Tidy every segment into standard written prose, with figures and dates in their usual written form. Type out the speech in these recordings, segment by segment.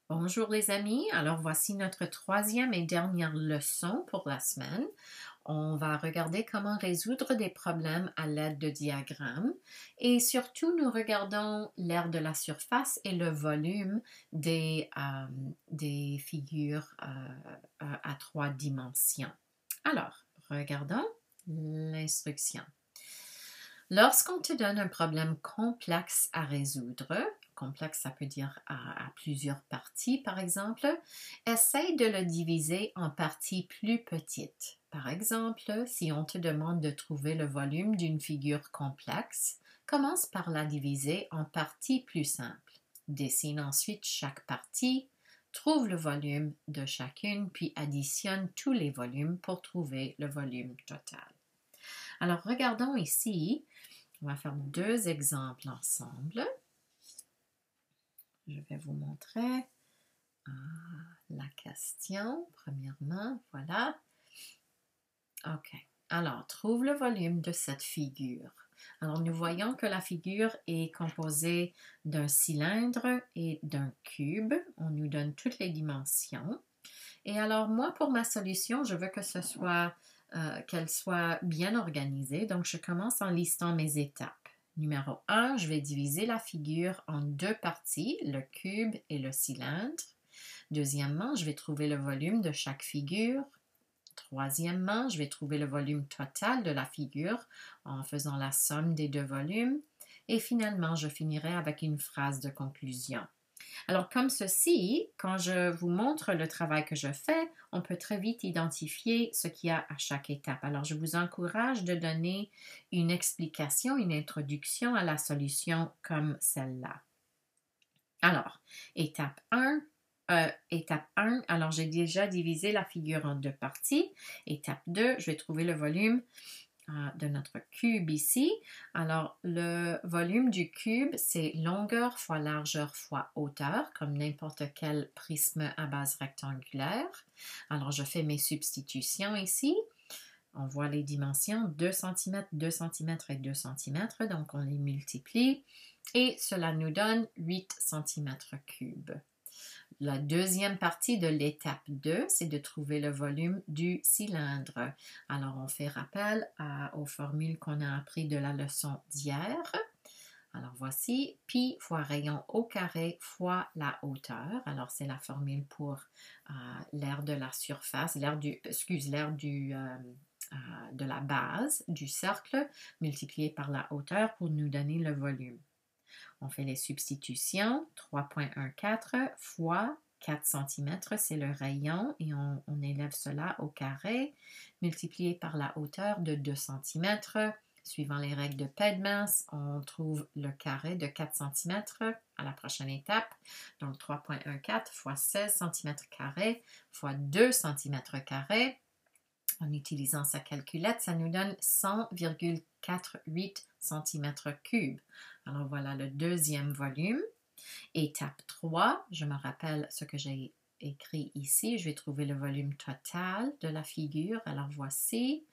Bonjour les amis, alors voici notre troisième et dernière leçon pour la semaine. On va regarder comment résoudre des problèmes à l'aide de diagrammes et surtout nous regardons l'aire de la surface et le volume des figures à trois dimensions. Alors, regardons l'instruction. Lorsqu'on te donne un problème complexe à résoudre, complexe ça peut dire à plusieurs parties par exemple, essaye de le diviser en parties plus petites. Par exemple, si on te demande de trouver le volume d'une figure complexe, commence par la diviser en parties plus simples. Dessine ensuite chaque partie, trouve le volume de chacune, puis additionne tous les volumes pour trouver le volume total. Alors, regardons ici. On va faire deux exemples ensemble. Je vais vous montrer la question, premièrement. Voilà. OK. Alors, trouve le volume de cette figure. Alors, nous voyons que la figure est composée d'un cylindre et d'un cube. On nous donne toutes les dimensions. Et alors, moi, pour ma solution, je veux que qu'elle soit bien organisée. Donc, je commence en listant mes étapes. Numéro 1, je vais diviser la figure en deux parties, le cube et le cylindre. Deuxièmement, je vais trouver le volume de chaque figure. Troisièmement, je vais trouver le volume total de la figure en faisant la somme des deux volumes. Et finalement, je finirai avec une phrase de conclusion. Alors, comme ceci, quand je vous montre le travail que je fais, on peut très vite identifier ce qu'il y a à chaque étape. Alors, je vous encourage de donner une explication, une introduction à la solution comme celle-là. Alors, étape 1. Alors j'ai déjà divisé la figure en deux parties. Étape 2, je vais trouver le volume de notre cube ici. Alors, le volume du cube, c'est longueur fois largeur fois hauteur, comme n'importe quel prisme à base rectangulaire. Alors, je fais mes substitutions ici. On voit les dimensions, 2 cm, 2 cm et 2 cm, donc on les multiplie et cela nous donne 8 cm3. La deuxième partie de l'étape 2, c'est de trouver le volume du cylindre. Alors, on fait rappel aux formules qu'on a apprises de la leçon d'hier. Alors, voici pi fois rayon au carré fois la hauteur. Alors, c'est la formule pour l'aire de la surface, de la base du cercle multiplié par la hauteur pour nous donner le volume. On fait les substitutions, 3,14 fois 4 cm, c'est le rayon, et on élève cela au carré, multiplié par la hauteur de 2 cm. Suivant les règles de Pedmas, on trouve le carré de 4 cm à la prochaine étape. Donc 3,14 fois 16 cm carrés fois 2 cm carrés. En utilisant sa calculette, ça nous donne 100,48 cm3. Alors voilà le deuxième volume. Étape 3, je me rappelle ce que j'ai écrit ici. Je vais trouver le volume total de la figure. Alors voici,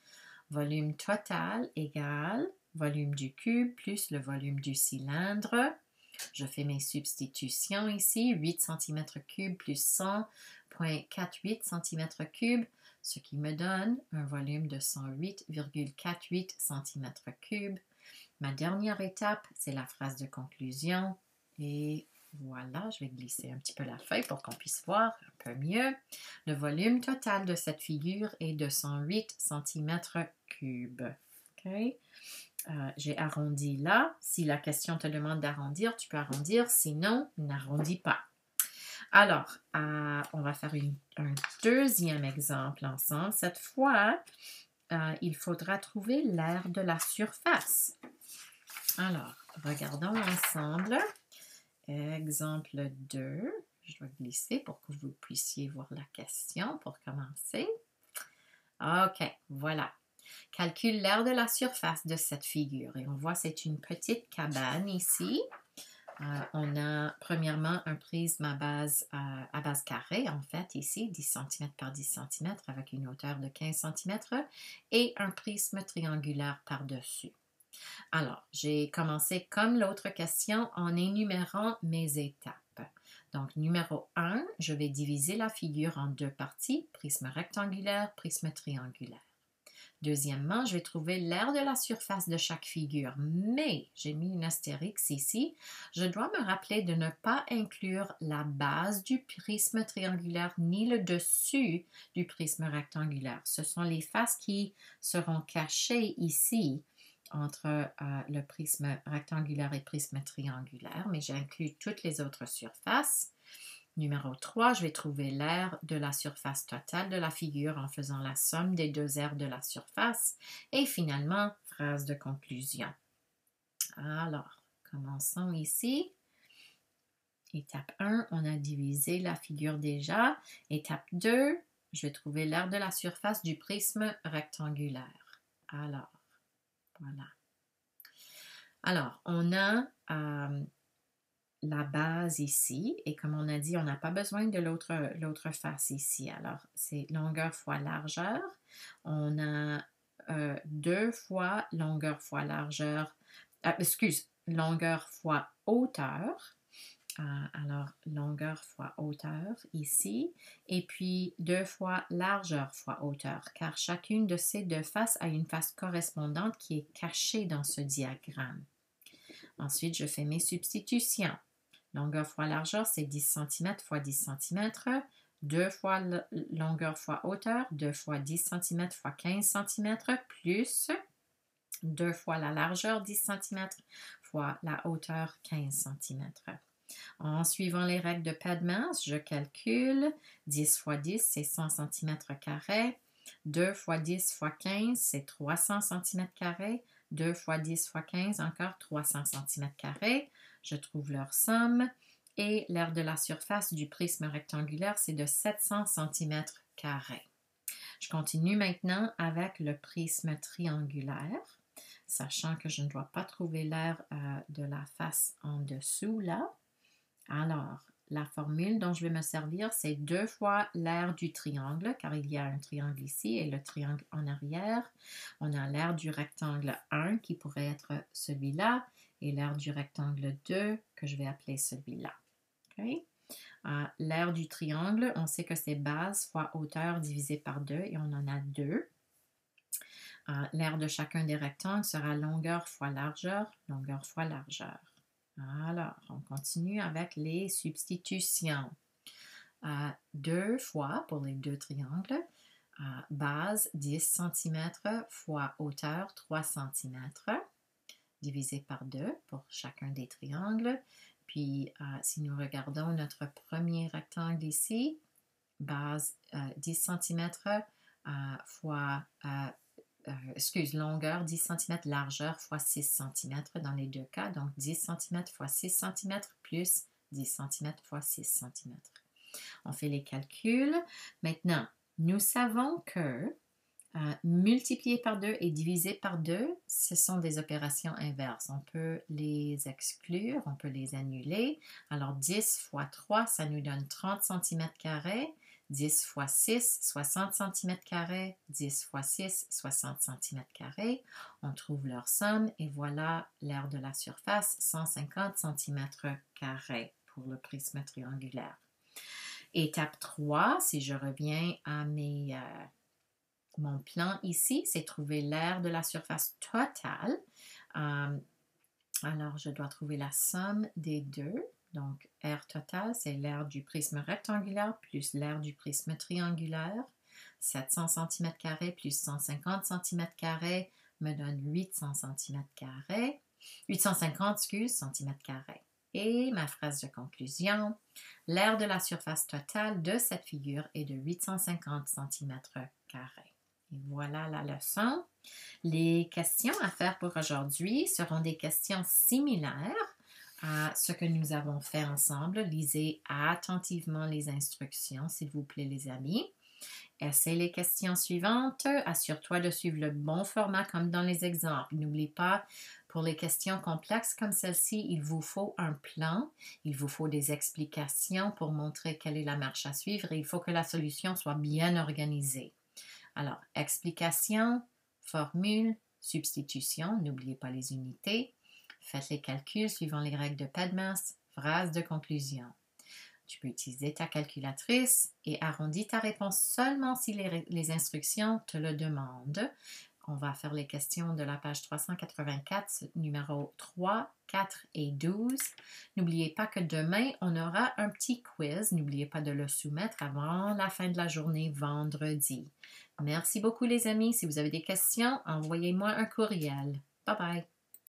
volume total égale volume du cube plus le volume du cylindre. Je fais mes substitutions ici, 8 cm3 plus 100,48 cm3, ce qui me donne un volume de 108,48 cm3. Ma dernière étape, c'est la phrase de conclusion. Et voilà, je vais glisser un petit peu la feuille pour qu'on puisse voir un peu mieux. Le volume total de cette figure est de 108 cm3. OK? J'ai arrondi là. Si la question te demande d'arrondir, tu peux arrondir. Sinon, n'arrondis pas. Alors, on va faire un deuxième exemple ensemble. Cette fois, il faudra trouver l'aire de la surface. Alors, regardons ensemble. Exemple 2. Je vais glisser pour que vous puissiez voir la question pour commencer. OK, voilà. Calcule l'aire de la surface de cette figure. Et on voit c'est une petite cabane ici. On a premièrement un prisme à base carrée, en fait, ici, 10 cm par 10 cm avec une hauteur de 15 cm et un prisme triangulaire par-dessus. Alors, j'ai commencé comme l'autre question en énumérant mes étapes. Donc, numéro 1, je vais diviser la figure en deux parties, prisme rectangulaire, prisme triangulaire. Deuxièmement, je vais trouver l'aire de la surface de chaque figure, mais j'ai mis une astérix ici. Je dois me rappeler de ne pas inclure la base du prisme triangulaire ni le dessus du prisme rectangulaire. Ce sont les faces qui seront cachées ici entre le prisme rectangulaire et prisme triangulaire, mais j'inclus toutes les autres surfaces. Numéro 3, je vais trouver l'aire de la surface totale de la figure en faisant la somme des deux aires de la surface. Et finalement, phrase de conclusion. Alors, commençons ici. Étape 1, on a divisé la figure déjà. Étape 2, je vais trouver l'aire de la surface du prisme rectangulaire. Alors, voilà. Alors, on a la base ici, et comme on a dit, on n'a pas besoin de l'autre face ici. Alors, c'est longueur fois largeur. On a 2 fois longueur fois largeur, longueur fois hauteur. Alors, longueur fois hauteur ici, et puis 2 fois largeur fois hauteur, car chacune de ces deux faces a une face correspondante qui est cachée dans ce diagramme. Ensuite, je fais mes substitutions. Longueur fois largeur, c'est 10 cm fois 10 cm. 2 fois longueur fois hauteur, 2 fois 10 cm fois 15 cm, plus 2 fois la largeur 10 cm fois la hauteur 15 cm. En suivant les règles de Padmas, je calcule 10 fois 10, c'est 100 cm². 2 fois 10 fois 15, c'est 300 cm². 2 fois 10 fois 15, encore 300 cm². Je trouve leur somme. Et l'aire de la surface du prisme rectangulaire, c'est de 700 cm². Je continue maintenant avec le prisme triangulaire, sachant que je ne dois pas trouver l'aire de la face en dessous, là. Alors, la formule dont je vais me servir, c'est 2 fois l'aire du triangle, car il y a un triangle ici et le triangle en arrière. On a l'aire du rectangle 1 qui pourrait être celui-là et l'aire du rectangle 2 que je vais appeler celui-là. Okay? L'aire du triangle, on sait que c'est base fois hauteur divisé par 2 et on en a 2. L'aire de chacun des rectangles sera longueur fois largeur, longueur fois largeur. Alors, on continue avec les substitutions. 2 fois pour les deux triangles, base 10 cm fois hauteur 3 cm, divisé par 2 pour chacun des triangles. Puis, si nous regardons notre premier rectangle ici, base 10 cm fois longueur 10 cm, largeur fois 6 cm dans les deux cas. Donc 10 cm fois 6 cm plus 10 cm fois 6 cm. On fait les calculs. Maintenant, nous savons que multiplier par 2 et diviser par 2, ce sont des opérations inverses. On peut les exclure, on peut les annuler. Alors 10 fois 3, ça nous donne 30 cm². 10 fois 6, 60 cm², 10 fois 6, 60 cm². On trouve leur somme et voilà l'aire de la surface, 150 cm² pour le prisme triangulaire. Étape 3, si je reviens à mon plan ici, c'est trouver l'aire de la surface totale. Alors, je dois trouver la somme des deux. Donc, aire totale, c'est l'aire du prisme rectangulaire plus l'aire du prisme triangulaire. 700 cm² plus 150 cm² me donne 800 cm². 850, cm². Et ma phrase de conclusion, l'aire de la surface totale de cette figure est de 850 cm². Et voilà la leçon. Les questions à faire pour aujourd'hui seront des questions similaires à ce que nous avons fait ensemble. Lisez attentivement les instructions, s'il vous plaît, les amis. Essaie les questions suivantes. Assure-toi de suivre le bon format comme dans les exemples. N'oublie pas, pour les questions complexes comme celle-ci, il vous faut un plan, il vous faut des explications pour montrer quelle est la marche à suivre et il faut que la solution soit bien organisée. Alors, explication, formule, substitution, n'oubliez pas les unités. Faites les calculs suivant les règles de Padmas, phrase de conclusion. Tu peux utiliser ta calculatrice et arrondis ta réponse seulement si les instructions te le demandent. On va faire les questions de la page 384, numéro 3, 4 et 12. N'oubliez pas que demain, on aura un petit quiz. N'oubliez pas de le soumettre avant la fin de la journée vendredi. Merci beaucoup les amis. Si vous avez des questions, envoyez-moi un courriel. Bye bye.